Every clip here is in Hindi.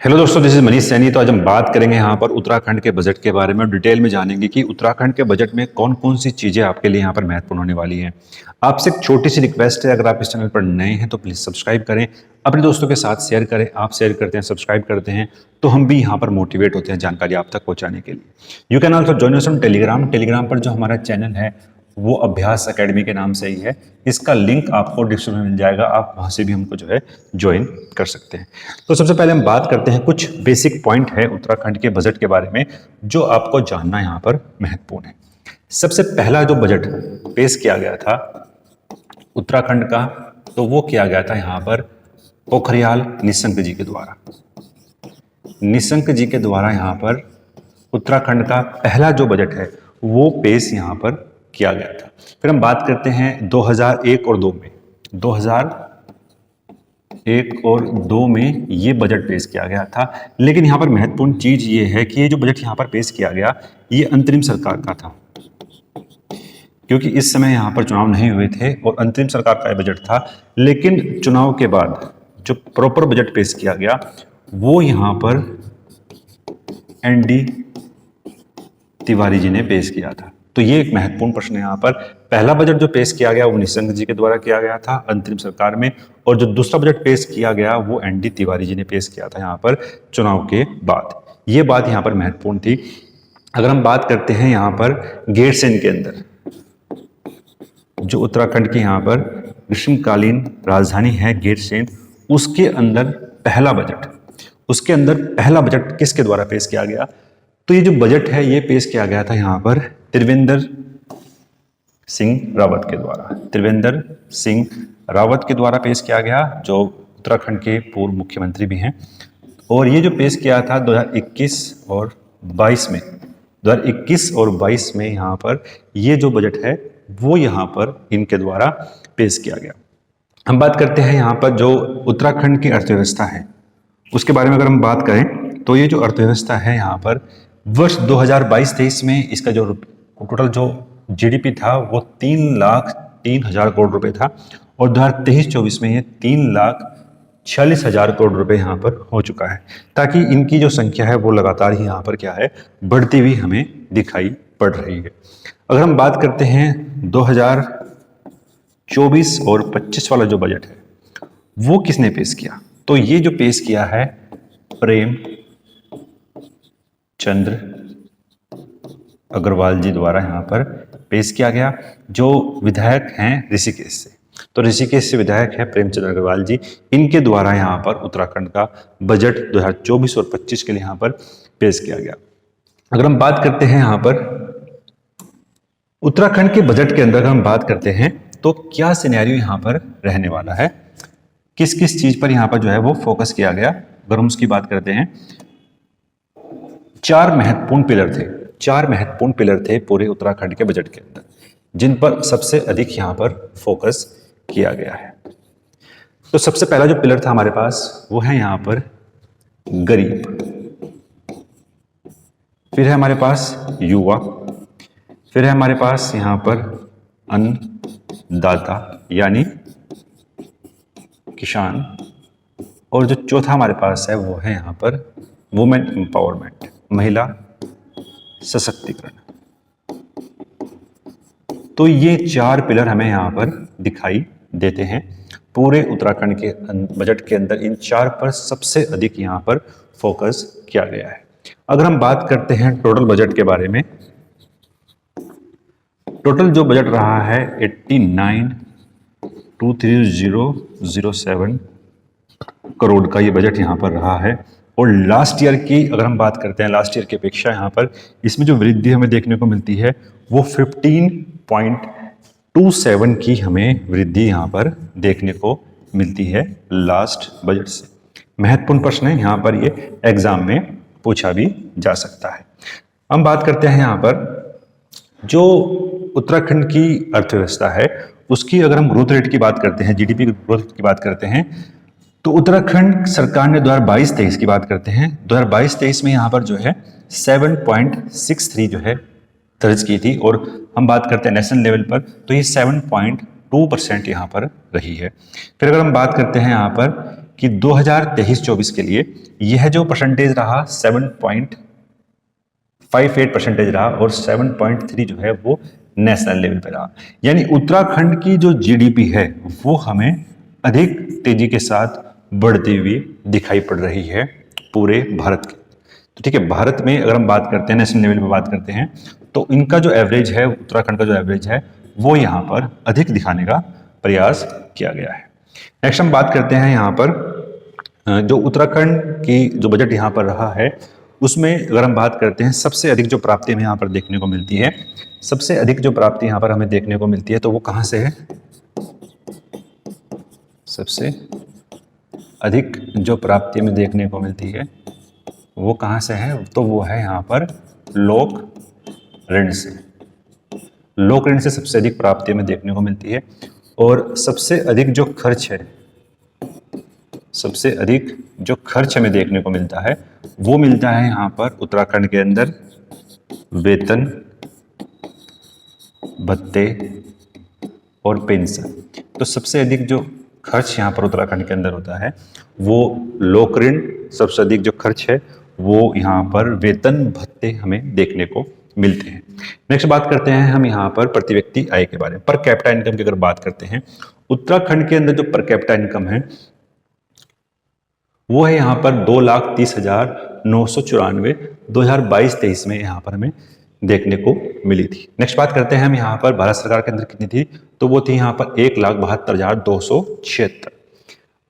हेलो दोस्तों, दिस इज मनीष सैनी। तो आज हम बात करेंगे यहाँ पर उत्तराखंड के बजट के बारे में। डिटेल में जानेंगे कि उत्तराखंड के बजट में कौन कौन सी चीज़ें आपके लिए यहाँ पर महत्वपूर्ण होने वाली हैं। आपसे एक छोटी सी रिक्वेस्ट है, अगर आप इस चैनल पर नए हैं तो प्लीज़ सब्सक्राइब करें, अपने दोस्तों के साथ शेयर करें। आप शेयर करते हैं, सब्सक्राइब करते हैं तो हम भी यहाँ पर मोटिवेट होते हैं जानकारी आप तक पहुँचाने के लिए। You can also join us on Telegram पर जो हमारा चैनल है वो अभ्यास एकेडमी के नाम से ही है। इसका लिंक आपको डिस्क्रिप्शन में मिल जाएगा, आप वहाँ से भी हमको जो है ज्वाइन कर सकते हैं। तो सबसे पहले हम बात करते हैं, कुछ बेसिक पॉइंट है उत्तराखंड के बजट के बारे में जो आपको जानना यहाँ पर महत्वपूर्ण है। सबसे पहला जो बजट पेश किया गया था उत्तराखंड का, तो वो किया गया था यहाँ पर पोखरियाल निशंक जी के द्वारा। निशंक जी के द्वारा यहाँ पर उत्तराखंड का पहला जो बजट है वो पेश यहाँ पर किया गया था। फिर हम बात करते हैं 2001 और 2 में। 2001 और 2 में ये बजट पेश किया गया था, लेकिन यहाँ पर महत्वपूर्ण चीज ये है कि ये जो बजट यहाँ पर पेश किया गया ये अंतरिम सरकार का था, क्योंकि इस समय यहाँ पर चुनाव नहीं हुए थे और अंतरिम सरकार का बजट था। लेकिन चुनाव के बाद जो प्रॉपर बजट पेश किया गया वो यहाँ पर एनडी तिवारी जी ने पेश किया था। तो ये एक महत्वपूर्ण प्रश्न है यहाँ पर। पहला बजट जो पेश किया गया वो निशंक जी के द्वारा किया गया था अंतरिम सरकार में, और जो दूसरा बजट पेश किया गया वो एनडी तिवारी जी ने पेश किया था यहाँ पर चुनाव के बाद। ये बात यहाँ पर महत्वपूर्ण थी। अगर हम बात करते हैं यहाँ पर गैरसैंण के अंदर, जो उत्तराखंड की यहाँ पर ग्रीष्मकालीन राजधानी है गैरसैंण, उसके अंदर पहला बजट किसके द्वारा पेश किया गया? तो ये जो बजट है ये पेश किया गया था यहाँ पर त्रिवेंद्र सिंह रावत के द्वारा पेश किया गया, जो उत्तराखंड के पूर्व मुख्यमंत्री भी हैं। और ये जो पेश किया था 2021 और 22 में यहाँ पर ये जो बजट है वो यहाँ पर इनके द्वारा पेश किया गया। हम बात करते हैं यहाँ पर जो उत्तराखंड की अर्थव्यवस्था है उसके बारे में अगर हम बात करें तो ये जो अर्थव्यवस्था है यहाँ पर वर्ष 2022-23 में इसका जो टोटल जो जीडीपी था वो 3,03,000 करोड़ रुपए था, और 2023-24 में ये 3,46,000 करोड़ रुपए यहाँ पर हो चुका है। ताकि इनकी जो संख्या है वो लगातार ही यहाँ पर क्या है, बढ़ती हुई हमें दिखाई पड़ रही है। अगर हम बात करते हैं 2024 और 25 वाला जो बजट है वो किसने पेश किया? तो ये जो पेश किया है प्रेम चंद्र अग्रवाल जी द्वारा यहाँ पर पेश किया गया, जो विधायक हैं ऋषिकेश से। तो ऋषिकेश से विधायक है प्रेमचंद्र अग्रवाल जी, इनके द्वारा यहाँ पर उत्तराखंड का बजट 2024 और 25 के लिए यहाँ पर पेश किया गया। अगर हम बात करते हैं यहाँ पर उत्तराखंड के बजट के अंदर, अगर हम बात करते हैं तो क्या सिनेरियो यहाँ पर रहने वाला है, किस किस चीज पर यहाँ पर जो है वो फोकस किया गया। अगर हम उसकी बात करते हैं, चार महत्वपूर्ण पिलर थे पूरे उत्तराखंड के बजट के अंदर, जिन पर सबसे अधिक यहाँ पर फोकस किया गया है। तो सबसे पहला जो पिलर था हमारे पास वो है यहाँ पर गरीब, फिर है हमारे पास युवा, फिर है हमारे पास यहाँ पर अन्नदाता यानी किसान, और जो चौथा हमारे पास है वो है यहाँ पर वुमेन एम्पावरमेंट, महिला सशक्तिकरण। तो ये चार पिलर हमें यहाँ पर दिखाई देते हैं पूरे उत्तराखंड के बजट के अंदर। इन चार पर सबसे अधिक यहाँ पर फोकस किया गया है। अगर हम बात करते हैं टोटल बजट के बारे में, टोटल जो बजट रहा है 89,230,07 करोड़ का ये बजट यहाँ पर रहा है। और लास्ट ईयर की अगर हम बात करते हैं, लास्ट ईयर की अपेक्षा यहाँ पर इसमें जो वृद्धि हमें देखने को मिलती है वो 15.27 की हमें वृद्धि यहाँ पर देखने को मिलती है लास्ट बजट से। महत्वपूर्ण प्रश्न है यहाँ पर, ये एग्जाम में पूछा भी जा सकता है। हम बात करते हैं यहाँ पर जो उत्तराखंड की अर्थव्यवस्था है उसकी अगर हम ग्रोथ रेट की बात करते हैं, जीडीपी की ग्रोथ की बात करते हैं, तो उत्तराखंड सरकार ने 2022-23 की बात करते हैं, 2022-23 में यहाँ पर जो है 7.63 जो है दर्ज की थी, और हम बात करते हैं नेशनल लेवल पर तो ये 7.2% यहाँ पर रही है। फिर अगर हम बात करते हैं यहाँ पर कि 2023-24 के लिए यह जो परसेंटेज रहा 7.58% रहा और 7.3 जो है वो नेशनल लेवल पे रहा। यानी उत्तराखंड की जो जीडीपी है वो हमें अधिक तेजी के साथ बढ़ती हुई दिखाई पड़ रही है पूरे भारत के। तो ठीक है, भारत में अगर हम बात करते हैं, नेशनल लेवल पे बात करते हैं, तो इनका जो एवरेज है, उत्तराखंड का जो एवरेज है वो यहाँ पर अधिक दिखाने का प्रयास किया गया है। नेक्स्ट हम बात करते हैं यहाँ पर जो उत्तराखंड की जो बजट यहाँ पर रहा है उसमें अगर हम बात करते हैं सबसे अधिक जो प्राप्ति हमें यहाँ पर देखने को मिलती है, सबसे अधिक जो प्राप्ति यहाँ पर हमें देखने को मिलती है तो वो कहाँ से है? सबसे अधिक जो प्राप्ति हमें देखने को मिलती है वो कहाँ से है? तो वो है यहाँ पर लोक ऋण से। लोक ऋण से सबसे अधिक प्राप्ति हमें देखने को मिलती है और सबसे अधिक जो खर्च है, सबसे अधिक जो खर्च हमें देखने को मिलता है वो मिलता है यहाँ पर उत्तराखंड के अंदर वेतन, भत्ते और पेंशन। तो सबसे अधिक जो खर्च यहाँ पर उत्तराखंड के अंदर होता है वो लोक ऋण, सबसे अधिक जो खर्च है वो यहाँ पर वेतन भत्ते हमें देखने को मिलते हैं। नेक्स्ट बात करते हैं हम यहाँ पर प्रति व्यक्ति आय के बारे में। पर कैपिटा इनकम की अगर बात करते हैं, उत्तराखंड के अंदर जो पर कैपिटा इनकम है वो है यहाँ पर 2,30,994 2022-23 में यहाँ पर हमें देखने को मिली थी। नेक्स्ट बात करते हैं हम यहाँ पर भारत सरकार के अंदर कितनी थी, तो वो थी यहाँ पर 1,72,276।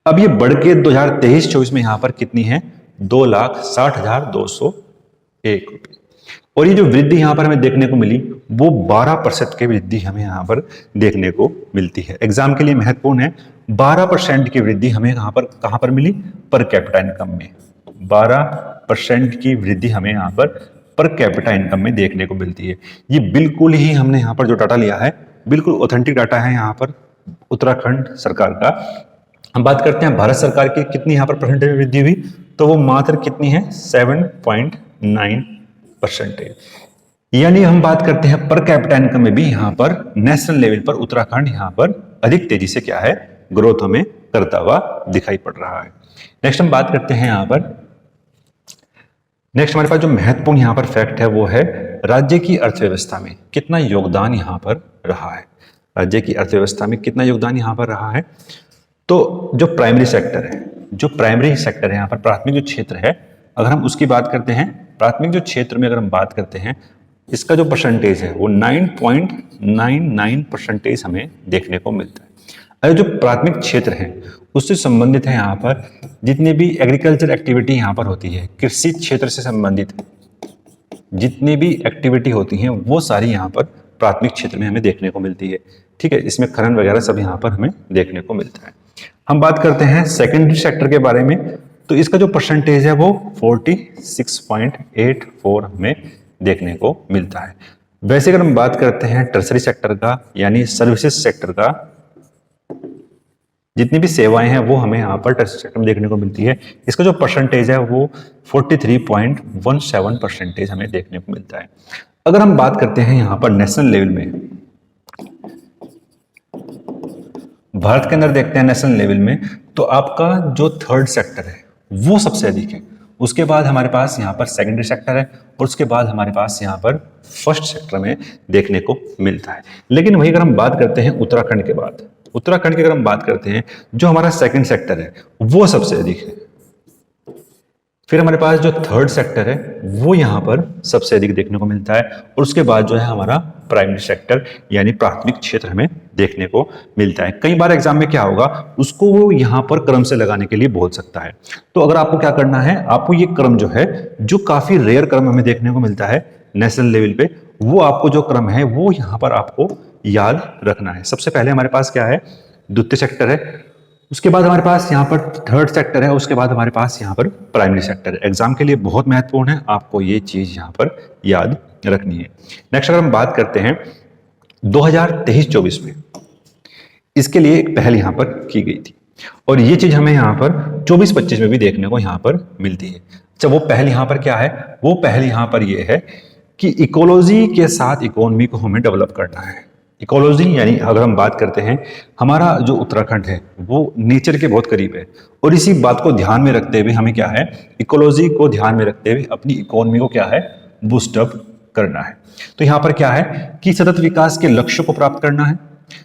अब ये बढ़ के 2023-24 में यहाँ पर कितनी है? 2,60,201 रुपये। और ये जो वृद्धि यहाँ पर हमें देखने को मिली वो 12% की वृद्धि हमें यहाँ पर देखने को मिलती है। एग्जाम के लिए महत्वपूर्ण है, 12% की वृद्धि हमें यहाँ पर कहाँ पर मिली? पर कैपिटा इनकम में। 12% की वृद्धि हमें यहाँ पर कैपिटा इनकम में देखने को मिलती है। ये बिल्कुल ही हमने यहाँ पर जो डाटा लिया है बिल्कुल ऑथेंटिक डाटा है यहाँ पर उत्तराखंड सरकार का। हम बात करते हैं भारत सरकार की कितनी यहाँ पर परसेंटेज वृद्धि हुई, तो वो मात्र कितनी है? 7.9%। यानी हम बात करते हैं पर कैपिटा इनकम में भी यहाँ पर नेशनल लेवल पर उत्तराखंड यहाँ पर अधिक तेजी से क्या है? ग्रोथ हमें करता हुआ दिखाई पड़ रहा है। नेक्स्ट हम बात करते हैं यहाँ पर, नेक्स्ट हमारे पास जो महत्वपूर्ण यहाँ पर फैक्ट है वो है राज्य की अर्थव्यवस्था में कितना योगदान यहाँ पर रहा है। राज्य की अर्थव्यवस्था में कितना योगदान यहाँ पर रहा है? तो जो प्राइमरी सेक्टर है, जो प्राइमरी सेक्टर है यहाँ पर प्राथमिक जो क्षेत्र है, अगर हम उसकी बात करते हैं, प्राथमिक जो क्षेत्र में अगर हम बात करते हैं, इसका जो परसेंटेज है वो 9.99% हमें देखने को मिलता है। अगर जो प्राथमिक क्षेत्र है उससे संबंधित है यहाँ पर जितनी भी एग्रीकल्चर एक्टिविटी यहाँ पर होती है, कृषि क्षेत्र से संबंधित जितनी भी एक्टिविटी होती हैं वो सारी यहाँ पर प्राथमिक क्षेत्र में हमें देखने को मिलती है। ठीक है, इसमें खनन वगैरह सब यहाँ पर हमें देखने को मिलता है। हम बात करते हैं सेकेंडरी सेक्टर के बारे में, तो इसका जो परसेंटेज है वो 46.84 हमें देखने को मिलता है। वैसे अगर हम बात करते हैं टर्सरी सेक्टर का यानी सर्विसेज सेक्टर का, जितनी भी सेवाएं हैं वो हमें यहाँ पर टर्सरी सेक्टर में देखने को मिलती है। इसका जो परसेंटेज है वो 43.17% हमें देखने को मिलता है। अगर हम बात करते हैं यहाँ पर नेशनल लेवल में, भारत के अंदर देखते हैं नेशनल लेवल में, तो आपका जो थर्ड सेक्टर है वो सबसे अधिक है। उसके बाद हमारे पास यहाँ पर सेकेंडरी सेक्टर है और उसके बाद हमारे पास यहाँ पर फर्स्ट सेक्टर में देखने को मिलता है। लेकिन वही अगर हम बात करते हैं उत्तराखंड के बाद, उत्तराखंड की अगर हम बात करते हैं, जो हमारा सेकंड सेक्टर है वो सबसे अधिक है। फिर हमारे पास जो थर्ड सेक्टर है वो यहाँ पर सबसे अधिक देखने को मिलता है और उसके बाद जो है हमारा प्राइमरी सेक्टर यानी प्राथमिक क्षेत्र हमें देखने को मिलता है। कई बार एग्जाम में क्या होगा, उसको वो यहाँ पर क्रम से लगाने के लिए बोल सकता है। तो अगर आपको क्या करना है, आपको ये क्रम जो है, जो काफी रेयर क्रम हमें देखने को मिलता है नेशनल लेवल पे, वो आपको जो क्रम है वो यहाँ पर आपको याद रखना है। सबसे पहले हमारे पास क्या है? द्वितीय सेक्टर है, उसके बाद हमारे पास यहाँ पर थर्ड सेक्टर है, उसके बाद हमारे पास यहाँ पर प्राइमरी सेक्टर है। एग्जाम के लिए बहुत महत्वपूर्ण है, आपको ये चीज यहाँ पर याद रखनी है। नेक्स्ट अगर हम बात करते हैं 2023-24 में, इसके लिए एक पहल यहाँ पर की गई थी और ये चीज हमें यहाँ पर 24-25 में भी देखने को यहाँ पर मिलती है। अच्छा, वो पहल यहाँ पर क्या है? वो पहल यहाँ पर ये है कि इकोलॉजी के साथ इकोनॉमी को हमें डेवलप करना है। इकोलॉजी यानी अगर हम बात करते हैं, हमारा जो उत्तराखंड है वो नेचर के बहुत करीब है, और इसी बात को ध्यान में रखते हुए हमें क्या है, इकोलॉजी को ध्यान में रखते हुए अपनी इकोनॉमी को क्या है, बूस्टअप करना है। तो यहाँ पर क्या है कि सतत विकास के लक्ष्य को प्राप्त करना है,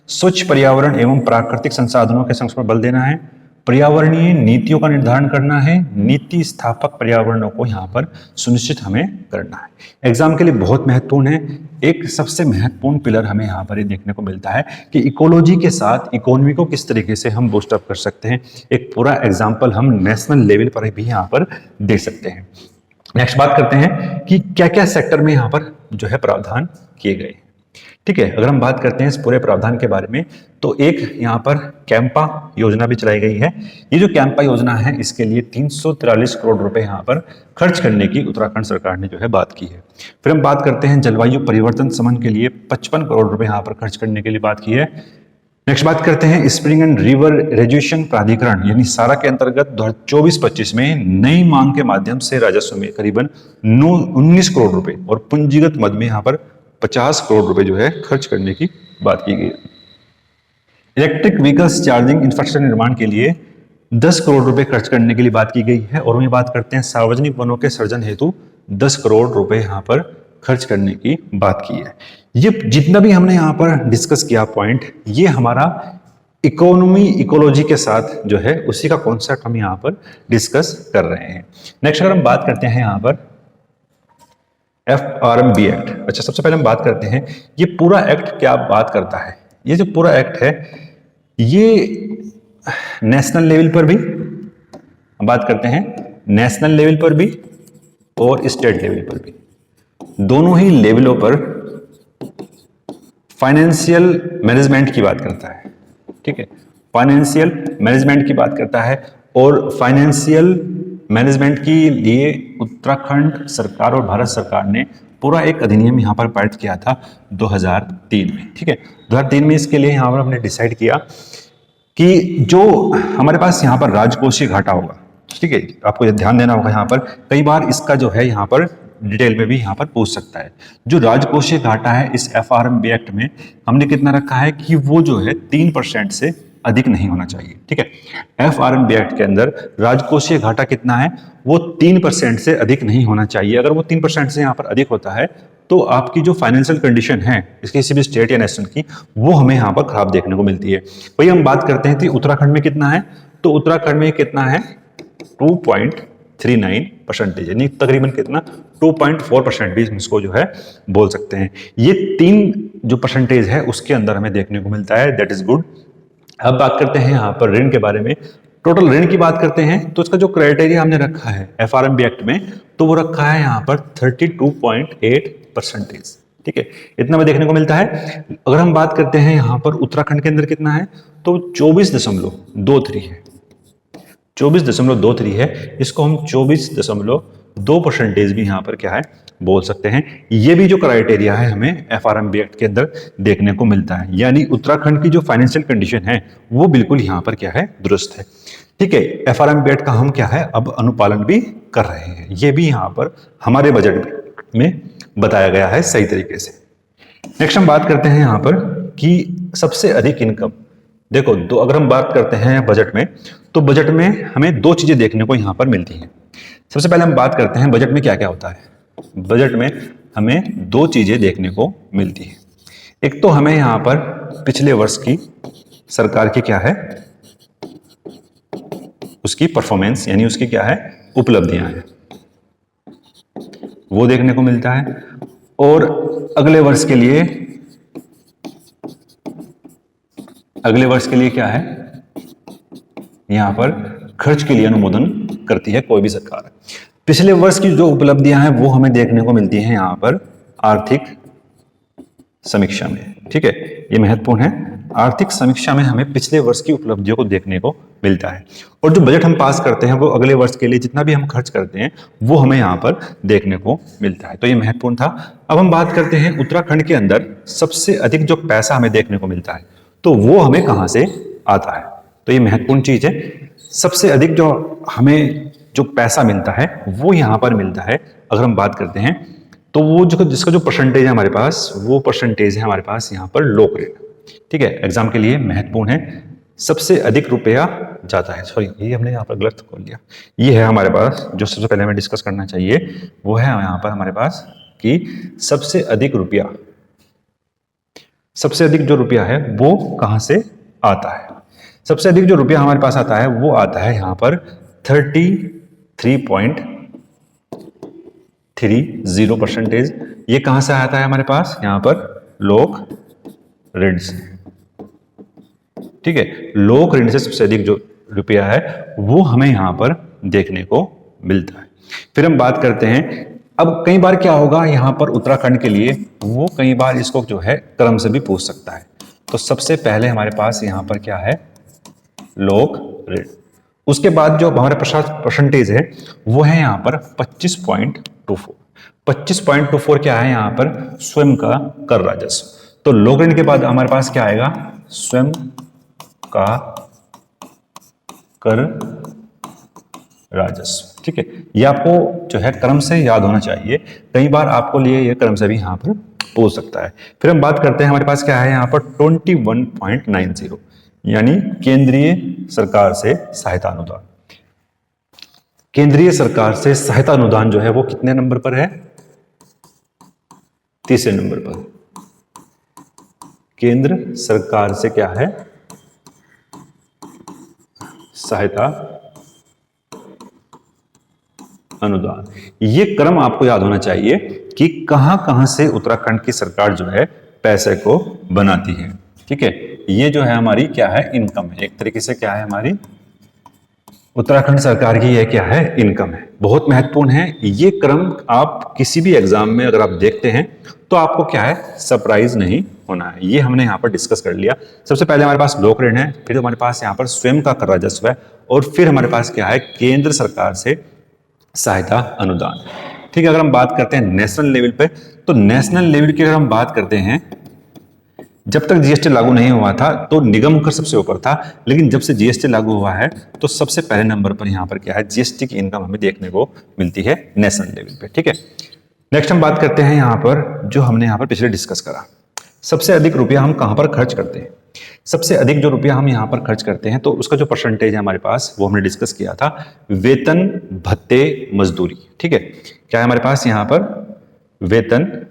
स्वच्छ पर्यावरण एवं प्राकृतिक संसाधनों के संरक्षण पर बल देना है, पर्यावरणीय नीतियों का निर्धारण करना है, नीति स्थापक पर्यावरणों को यहाँ पर सुनिश्चित हमें करना है। एग्जाम के लिए बहुत महत्वपूर्ण है। एक सबसे महत्वपूर्ण पिलर हमें यहाँ पर ये देखने को मिलता है कि इकोलॉजी के साथ इकोनॉमी को किस तरीके से हम बूस्ट अप कर सकते हैं। एक पूरा एग्जाम्पल हम नेशनल लेवल पर भी यहाँ पर दे सकते हैं। नेक्स्ट बात करते हैं कि क्या क्या सेक्टर में यहाँ पर जो है प्रावधान किए गए। ठीक है, अगर हम बात करते हैं इस पूरे प्रावधान के बारे में, तो एक यहाँ पर कैंपा योजना भी चलाई गई है। ये जो कैंपा योजना है, इसके लिए 343 करोड़ रुपए यहाँ पर खर्च करने की उत्तराखंड सरकार ने जो है बात की है। फिर हम बात करते हैं जलवायु परिवर्तन समन के लिए 55 करोड़ रुपए यहाँ पर खर्च करने के लिए बात की है। नेक्स्ट बात करते हैं स्प्रिंग एंड रिवर रेजुएशन प्राधिकरण यानी सारा के अंतर्गत 2024-25 में नई मांग के माध्यम से राजस्व में करीबन 19 करोड़ रुपए और पूंजीगत मद में यहाँ पर 50 करोड़ रुपए जो है खर्च करने की बात की गई। इलेक्ट्रिक व्हीकल्स चार्जिंग इंफ्रास्ट्रक्चर निर्माण के लिए 10 करोड़ रुपए खर्च करने के लिए बात की गई है। और हम बात करते हैं सार्वजनिक वनों के सृजन हेतु 10 करोड़ रुपए यहाँ पर खर्च करने की बात की है। ये जितना भी हमने यहाँ पर डिस्कस किया पॉइंट, ये हमारा इकोनॉमी इकोलॉजी के साथ जो है उसी का कॉन्सेप्ट हम यहाँ पर डिस्कस कर रहे हैं। नेक्स्ट अगर हम बात करते हैं यहाँ पर FRMB एक्ट। अच्छा, सबसे पहले हम बात करते हैं ये पूरा एक्ट क्या बात करता है। ये जो पूरा एक्ट है ये नेशनल लेवल पर भी हम बात करते हैं, नेशनल लेवल पर भी और स्टेट लेवल पर भी, दोनों ही लेवलों पर फाइनेंशियल मैनेजमेंट की बात करता है। ठीक है, फाइनेंशियल मैनेजमेंट की बात करता है। और फाइनेंशियल मैनेजमेंट के लिए उत्तराखंड सरकार और भारत सरकार ने पूरा एक अधिनियम यहाँ पर पारित किया था 2003 में। ठीक है, 2003 में इसके लिए यहाँ पर हमने डिसाइड किया कि जो हमारे पास यहाँ पर राजकोषीय घाटा होगा, ठीक है, आपको ध्यान देना होगा यहाँ पर, कई बार इसका जो है यहाँ पर डिटेल में भी यहाँ पर पूछ सकता है। जो राजकोषीय घाटा है इस FRMB एक्ट में हमने कितना रखा है कि वो जो है 3% से अधिक नहीं होना चाहिए। ठीक है, FRMB एक्ट के अंदर राजकोषीय घाटा कितना है, वो 3% से अधिक नहीं होना चाहिए। अगर वो 3% से यहाँ पर अधिक होता है तो आपकी जो फाइनेंशियल कंडीशन है किसी भी स्टेट या नेशनल की, वो हमें यहाँ पर खराब देखने को मिलती है। वही हम बात करते हैं कि उत्तराखंड में कितना है, तो उत्तराखंड में कितना है 2.39%, यानी तकरीबन कितना 2.4% भी इसको जो है बोल सकते हैं। ये 3 जो परसेंटेज है उसके अंदर हमें देखने को मिलता है, दैट इज गुड। अब बात करते हैं यहाँ पर ऋण के बारे में। टोटल ऋण की बात करते हैं तो इसका जो क्राइटेरिया हमने रखा है FRMB एक्ट में, तो वो रखा है यहाँ पर 32.8%। ठीक है, इतना में देखने को मिलता है। अगर हम बात करते हैं यहाँ पर उत्तराखंड के अंदर कितना है, तो 24.23 है, 24.23 है। इसको हम 24.2% भी यहाँ पर क्या है बोल सकते हैं। ये भी जो क्राइटेरिया है हमें FRMB एक्ट के अंदर देखने को मिलता है, यानी उत्तराखंड की जो फाइनेंशियल कंडीशन है वो बिल्कुल यहाँ पर क्या है दुरुस्त है। ठीक है, FRMB एक्ट का हम क्या है अब अनुपालन भी कर रहे हैं। ये भी यहाँ पर हमारे बजट में बताया गया है सही तरीके से। नेक्स्ट हम बात करते हैं यहाँ पर कि सबसे अधिक इनकम। देखो, अगर हम बात करते हैं बजट में, तो बजट में हमें 2 चीजें देखने को यहाँ पर मिलती हैं। सबसे पहले हम बात करते हैं बजट में क्या क्या होता है। बजट में हमें 2 चीजें देखने को मिलती हैं। एक तो हमें यहाँ पर पिछले वर्ष की सरकार की क्या है उसकी परफॉर्मेंस, यानी उसकी क्या है उपलब्धियां हैं, वो देखने को मिलता है। और अगले वर्ष के लिए क्या है, यहां पर खर्च के लिए अनुमोदन करती है कोई भी सरकार। पिछले वर्ष की जो उपलब्धियां हैं वो हमें देखने को मिलती हैं यहां पर आर्थिक समीक्षा में। ठीक है, ये महत्वपूर्ण है। आर्थिक समीक्षा में हमें पिछले वर्ष की उपलब्धियों को देखने को मिलता है। और जो बजट हम पास करते हैं वो अगले वर्ष के लिए जितना भी हम खर्च करते हैं वो हमें यहाँ पर देखने को मिलता है। तो ये महत्वपूर्ण था। अब हम बात करते हैं उत्तराखंड के अंदर सबसे अधिक जो पैसा हमें देखने को मिलता है तो वो हमें कहाँ से आता है। तो ये महत्वपूर्ण चीज है। सबसे अधिक जो हमें जो पैसा मिलता है वो यहाँ पर मिलता है, अगर हम बात करते हैं तो वो जो जिसका जो परसेंटेज है हमारे पास, वो परसेंटेज है हमारे पास यहाँ पर लोक ऋण। ठीक है, एग्जाम के लिए महत्वपूर्ण है। सबसे अधिक रुपया जाता है, सॉरी ये हमने यहाँ पर गलत खोल लिया, ये है हमारे पास जो सबसे पहले हमें डिस्कस करना चाहिए, वो है यहाँ पर हमारे पास कि सबसे अधिक रुपया, सबसे अधिक जो रुपया है वो कहाँ से आता है। सबसे अधिक जो रुपया हमारे पास आता है वो आता है यहाँ पर 33.30%। ये कहां से आता है हमारे पास, यहां पर लोक ऋण से। ठीक है, लोक ऋण से सबसे अधिक जो रुपया है वो हमें यहां पर देखने को मिलता है। फिर हम बात करते हैं, अब कई बार क्या होगा यहाँ पर उत्तराखंड के लिए, वो कई बार इसको जो है क्रम से भी पूछ सकता है। तो सबसे पहले हमारे पास यहाँ पर क्या है, लोक ऋण। उसके बाद जो हमारे परसेंटेज है वो है यहाँ पर 25.24। 25.24 क्या है यहाँ पर, स्वयं का कर राजस्व। तो लोक ऋण के बाद हमारे पास क्या आएगा, स्वयं का कर राजस्व। ठीक है, ये आपको जो है क्रम से याद होना चाहिए, कई बार आपको लिए ये क्रम से भी यहाँ पर पूछ सकता है। फिर हम बात करते हैं, हमारे पास क्या है यहाँ पर 21.90, यानी केंद्रीय सरकार से सहायता अनुदान। केंद्रीय सरकार से सहायता अनुदान जो है वो कितने नंबर पर है, तीसरे नंबर पर। केंद्र सरकार से क्या है, सहायता अनुदान। ये क्रम आपको याद होना चाहिए कि कहां कहां से उत्तराखंड की सरकार जो है पैसे को बनाती है। ठीक है, ये जो है हमारी क्या है, इनकम है, एक तरीके से क्या है हमारी उत्तराखंड सरकार की, ये क्या है, इनकम है। बहुत महत्वपूर्ण है ये क्रम, आप किसी भी एग्जाम में अगर आप देखते हैं तो आपको क्या है, सरप्राइज नहीं होना है। ये हमने यहाँ पर डिस्कस कर लिया। सबसे पहले हमारे पास लोक ऋण है, फिर हमारे पास यहाँ पर स्वयं का कर राजस्व है, और फिर हमारे पास क्या है, केंद्र सरकार से सहायता अनुदान। ठीक है, अगर हम बात करते हैं नेशनल लेवल पे, तो नेशनल लेवल की अगर हम बात करते हैं, जब तक जीएसटी लागू नहीं हुआ था तो निगम कर सबसे ऊपर था, लेकिन जब से जीएसटी लागू हुआ है तो सबसे पहले नंबर पर यहाँ पर क्या है, जीएसटी की इनकम हमें देखने को मिलती है नेशनल लेवल पे। ठीक है, नेक्स्ट हम बात करते हैं यहाँ पर, जो हमने यहाँ पर पिछले डिस्कस करा, सबसे अधिक रुपया हम कहाँ पर खर्च करते हैं। सबसे अधिक जो रुपया हम यहाँ पर खर्च करते हैं तो उसका जो परसेंटेज है हमारे पास, वो हमने डिस्कस किया था, वेतन भत्ते मजदूरी। ठीक है, क्या है हमारे पास यहाँ पर, वेतन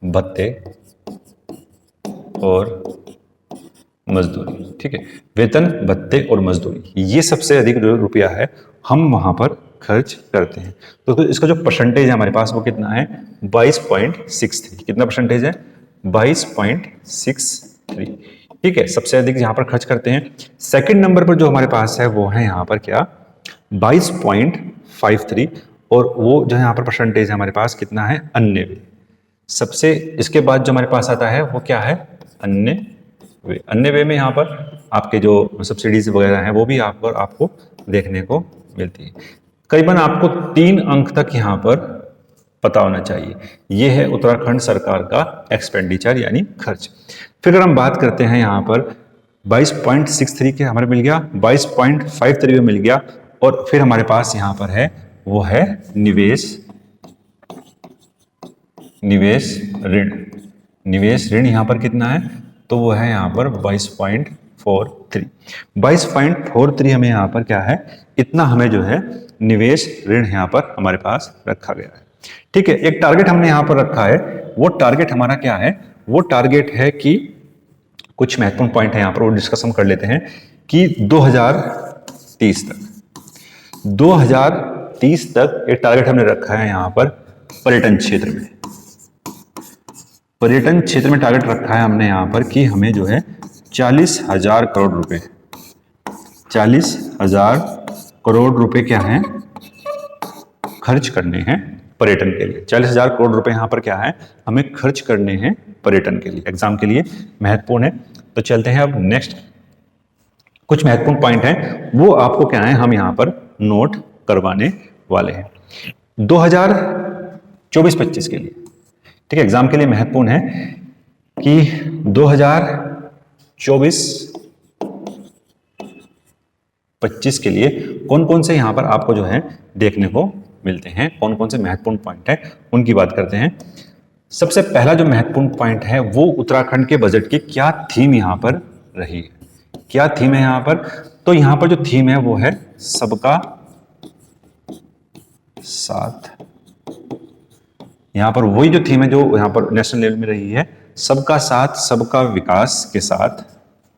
भत्ते और मजदूरी। ठीक है, वेतन भत्ते और मजदूरी, ये सबसे अधिक जो रुपया है हम वहां पर खर्च करते हैं। तो इसका जो परसेंटेज है हमारे पास वो कितना है, 22.63। कितना परसेंटेज है, 22.63। ठीक है, सबसे अधिक यहाँ पर खर्च करते हैं। सेकंड नंबर पर जो हमारे पास है वो है यहाँ पर क्या, 22.53, और वो जो यहाँ पर परसेंटेज है हमारे पास कितना है, 99। सबसे इसके बाद जो हमारे पास आता है वो क्या है, अन्य वे। अन्य वे में यहाँ पर आपके जो सब्सिडीज वगैरह हैं वो भी आपको देखने को मिलती है। करीबन आपको 3 अंक तक यहाँ पर पता होना चाहिए। ये है उत्तराखंड सरकार का एक्सपेंडिचर यानी खर्च। फिर अगर हम बात करते हैं यहाँ पर 22.63 के हमारे मिल गया, 22.53 मिल गया, और फिर हमारे पास यहाँ पर है वो है निवेश ऋण। निवेश ऋण यहाँ पर कितना है, तो वो है यहाँ पर 22.43। 22.43 हमें यहाँ पर क्या है, इतना हमें जो है निवेश ऋण यहाँ पर हमारे पास रखा गया है। ठीक है, एक टारगेट हमने यहाँ पर रखा है, वो टारगेट हमारा क्या है, वो टारगेट है कि कुछ महत्वपूर्ण पॉइंट है यहाँ पर वो डिस्कस हम कर लेते हैं कि 2030 तक एक टारगेट हमने रखा है यहाँ पर पर्यटन क्षेत्र में। पर्यटन क्षेत्र में टारगेट रखा है हमने यहाँ पर कि हमें जो है 40,000 करोड़ रुपए, 40,000 करोड़ रुपए क्या है, खर्च करने हैं पर्यटन के लिए। 40,000 करोड़ रुपए यहाँ पर क्या है, हमें खर्च करने हैं पर्यटन के लिए। एग्जाम के लिए महत्वपूर्ण है। तो चलते हैं अब नेक्स्ट, कुछ महत्वपूर्ण पॉइंट हैं वो आपको क्या है, हम यहाँ पर नोट करवाने वाले हैं 2024-25 के लिए। ठीक है, एग्जाम के लिए महत्वपूर्ण है कि 2024-25 के लिए कौन कौन से यहां पर आपको जो है देखने को मिलते हैं। कौन कौन से महत्वपूर्ण पॉइंट है उनकी बात करते हैं। सबसे पहला जो महत्वपूर्ण पॉइंट है वो उत्तराखंड के बजट की क्या थीम यहाँ पर रही है, क्या थीम है यहाँ पर। तो यहाँ पर जो थीम है वो है सबका साथ। यहाँ पर वही जो थीम है जो यहाँ पर नेशनल लेवल में रही है, सबका साथ सबका विकास के साथ,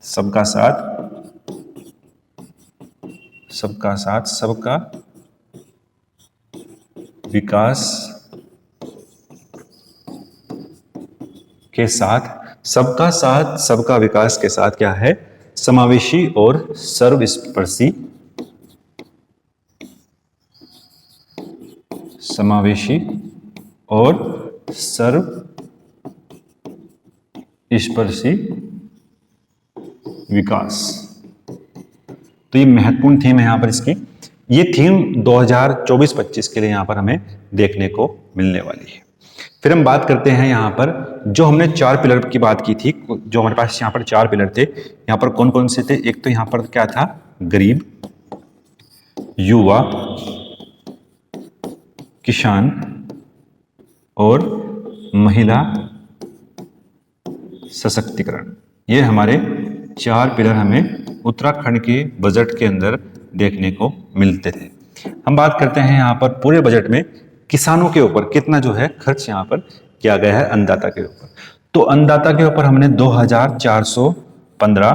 सबका साथ सबका साथ सबका विकास के साथ, सबका साथ सबका विकास के साथ क्या है, समावेशी और सर्वस्पर्शी, समावेशी और सर्वस्पर्शी विकास। तो ये महत्वपूर्ण थीम है यहां पर इसकी। ये थीम 2024-25 के लिए यहां पर हमें देखने को मिलने वाली है। फिर हम बात करते हैं यहाँ पर जो हमने 4 पिलर की बात की थी, जो हमारे पास यहाँ पर 4 पिलर थे, यहाँ पर कौन कौन से थे। एक तो यहाँ पर क्या था, गरीब, युवा, किसान और महिला सशक्तिकरण। ये हमारे 4 पिलर हमें उत्तराखंड के बजट के अंदर देखने को मिलते थे। हम बात करते हैं यहाँ पर पूरे बजट में किसानों के ऊपर कितना जो है खर्च यहाँ पर किया गया है अन्नदाता के ऊपर। तो अन्नदाता के ऊपर हमने 2415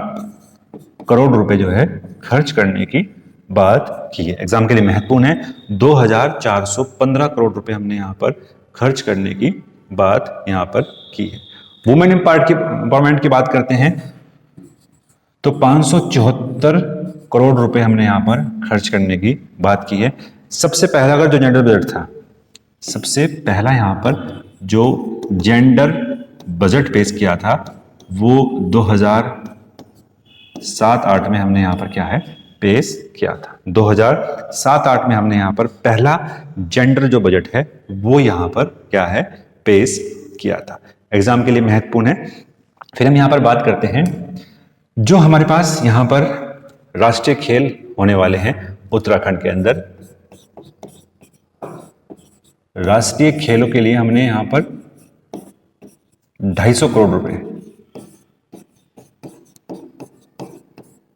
करोड़ रुपए जो है खर्च करने की बात की है। एग्जाम के लिए महत्वपूर्ण है, 2415 करोड़ रुपए हमने यहाँ पर खर्च करने की बात यहाँ पर की है। वुमेन एम्पावरमेंट की बात करते हैं तो 574 करोड़ रुपए हमने यहाँ पर खर्च करने की बात की है। सबसे पहला अगर जो जेंडर बजट था, सबसे पहला यहाँ पर जो जेंडर बजट पेश किया था वो 2007-8 में हमने यहाँ पर क्या है पेश किया था। 2007-8 में हमने यहाँ पर पहला जेंडर जो बजट है वो यहाँ पर क्या है पेश किया था। एग्जाम के लिए महत्वपूर्ण है। फिर हम यहाँ पर बात करते हैं जो हमारे पास यहाँ पर राष्ट्रीय खेल होने वाले हैं उत्तराखंड के अंदर। राष्ट्रीय खेलों के लिए हमने यहाँ पर 250 करोड़ रुपए,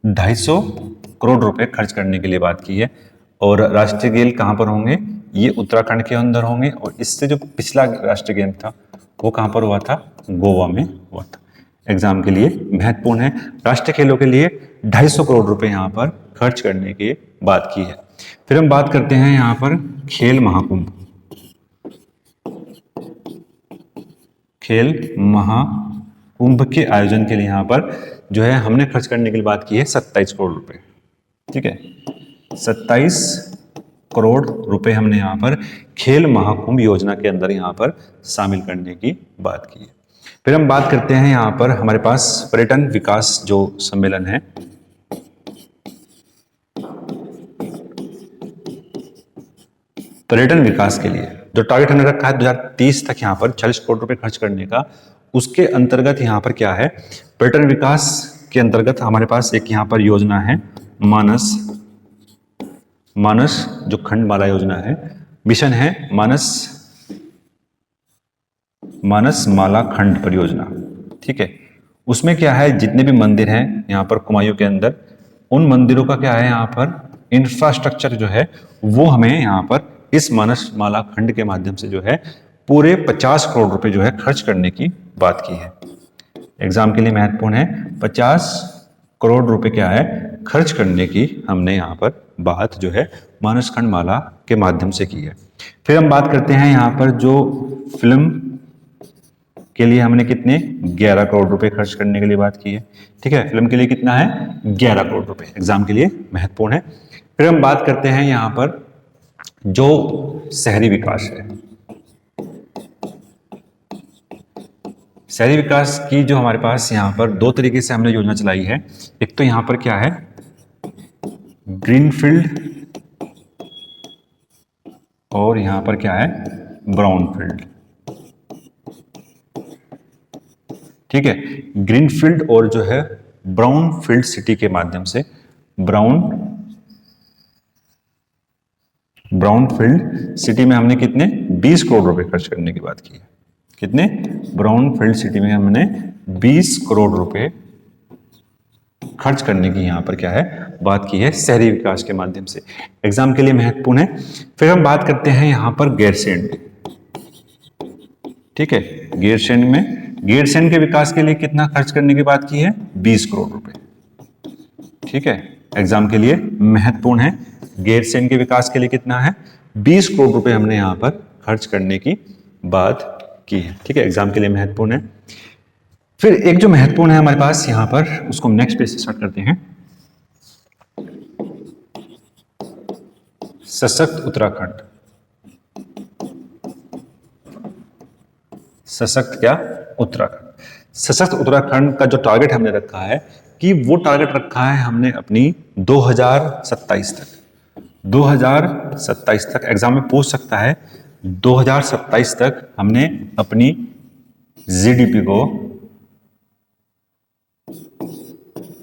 250 करोड़ रुपए खर्च करने के लिए बात की है। और राष्ट्रीय खेल कहाँ पर होंगे, ये उत्तराखंड के अंदर होंगे। और इससे जो पिछला राष्ट्रीय गेम था वो कहाँ पर हुआ था, गोवा में हुआ था। एग्जाम के लिए महत्वपूर्ण है। राष्ट्रीय खेलों के लिए 250 करोड़ रुपए यहाँ पर खर्च करने की बात की है। फिर हम बात करते हैं यहाँ पर खेल महाकुंभ। खेल महाकुंभ के आयोजन के लिए यहाँ पर जो है हमने खर्च करने के लिए बात की है 27 करोड़ रुपए। ठीक है, 27 करोड़ रुपए हमने यहाँ पर खेल महाकुंभ योजना के अंदर यहाँ पर शामिल करने की बात की है। फिर हम बात करते हैं यहाँ पर हमारे पास पर्यटन विकास जो सम्मेलन है, पर्यटन विकास के लिए जो टारगेट हमने रखा है 2030 तक यहाँ पर 40 करोड़ रुपए खर्च करने का। उसके अंतर्गत यहाँ पर क्या है, पर्यटन विकास के अंतर्गत हमारे पास एक यहाँ पर योजना है मानस जो खंडमाला योजना है, मिशन है मानस माला खंड परियोजना। ठीक है, उसमें क्या है जितने भी मंदिर हैं यहाँ पर कुमायूं के अंदर, उन मंदिरों का क्या है यहाँ पर इंफ्रास्ट्रक्चर जो है वो हमें यहाँ पर इस मानस माला खंड के माध्यम से जो है पूरे 50 करोड़ रुपए जो है खर्च करने की बात की है। एग्जाम के लिए महत्वपूर्ण है, 50 करोड़ रुपए क्या है खर्च करने की हमने यहाँ पर बात जो है मानस खंड माला के माध्यम से की है। फिर हम बात करते हैं यहाँ पर जो फिल्म के लिए हमने कितने 11 करोड़ रुपए खर्च करने के लिए बात की है। ठीक है, फिल्म के लिए कितना है 11 करोड़ रुपए। एग्जाम के लिए महत्वपूर्ण है। फिर हम बात करते हैं यहाँ पर जो शहरी विकास है, शहरी विकास की जो हमारे पास यहाँ पर 2 तरीके से हमने योजना चलाई है। एक तो यहाँ पर क्या है ग्रीनफील्ड और यहाँ पर क्या है ब्राउनफील्ड। ठीक है, ग्रीनफील्ड और जो है ब्राउनफील्ड सिटी के माध्यम से ब्राउनफील्ड सिटी में हमने कितने 20 करोड़ रुपए खर्च करने की बात की है। कितने? ब्राउनफील्ड सिटी में हमने 20 करोड़ रुपए खर्च करने की यहां पर क्या है बात की है, शहरी विकास के माध्यम से। एग्जाम के लिए महत्वपूर्ण है। फिर हम बात करते हैं यहां पर गैरसैंण। ठीक है, गैरसैंण में गैरसैंण के विकास के लिए कितना खर्च करने की बात की है? 20 करोड़ रुपए। ठीक है, एग्जाम के लिए महत्वपूर्ण है। गैरसैंण के विकास के लिए कितना है? 20 करोड़ रुपए हमने यहां पर खर्च करने की बात की है। ठीक है, एग्जाम के लिए महत्वपूर्ण है। फिर एक जो महत्वपूर्ण है हमारे पास यहां पर, उसको हम नेक्स्ट पेज से स्टार्ट करते हैं। सशक्त उत्तराखंड। सशक्त क्या? उत्तराखंड। सशक्त उत्तराखंड का जो टारगेट हमने रखा है कि वो टारगेट रखा है हमने अपनी 2027 तक। 2027 तक एग्जाम में पूछ सकता है। 2027 तक हमने अपनी जीडीपी को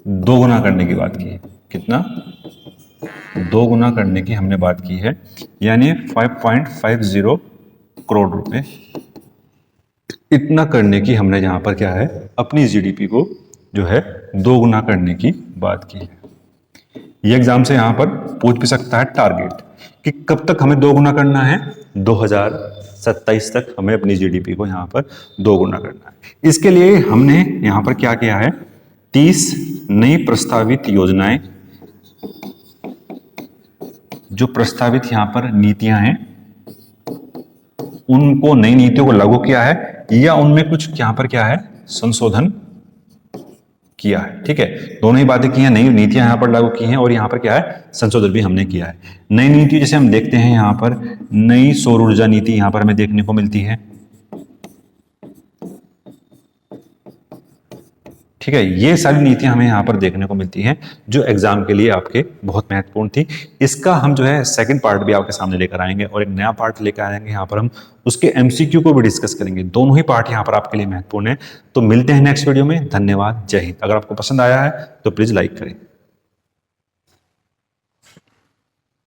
दोगुना करने की बात की है। कितना? दोगुना करने की हमने बात की है, यानी 5.50 करोड़ रुपए। इतना करने की हमने यहां पर क्या है अपनी जीडीपी को जो है दोगुना करने की बात की है। ये एग्जाम से यहां पर पूछ भी सकता है टारगेट कि कब तक हमें दोगुना करना है? 2027 तक हमें अपनी जीडीपी को यहां पर दोगुना करना है। इसके लिए हमने यहां पर क्या किया है? 30 नई प्रस्तावित योजनाएं, जो प्रस्तावित यहां पर नीतियां हैं, उनको नई नीतियों को लागू किया है या उनमें कुछ यहां पर क्या है संशोधन किया है। ठीक है, दोनों ही बातें की हैं। नई नीतियां यहां पर लागू की हैं और यहां पर क्या है संशोधन भी हमने किया है। नई नीति जैसे हम देखते हैं यहां पर नई सौर ऊर्जा नीति यहां पर हमें देखने को मिलती है। ठीक है, ये सारी नीतियां हमें यहाँ पर देखने को मिलती हैं जो एग्जाम के लिए आपके बहुत महत्वपूर्ण थी। इसका हम जो है सेकंड पार्ट भी आपके सामने लेकर आएंगे और एक नया पार्ट लेकर आएंगे। यहाँ पर हम उसके एमसीक्यू को भी डिस्कस करेंगे। दोनों ही पार्ट यहाँ पर आपके लिए महत्वपूर्ण है। तो मिलते हैं नेक्स्ट वीडियो में। धन्यवाद, जय हिंद। अगर आपको पसंद आया है तो प्लीज लाइक करें।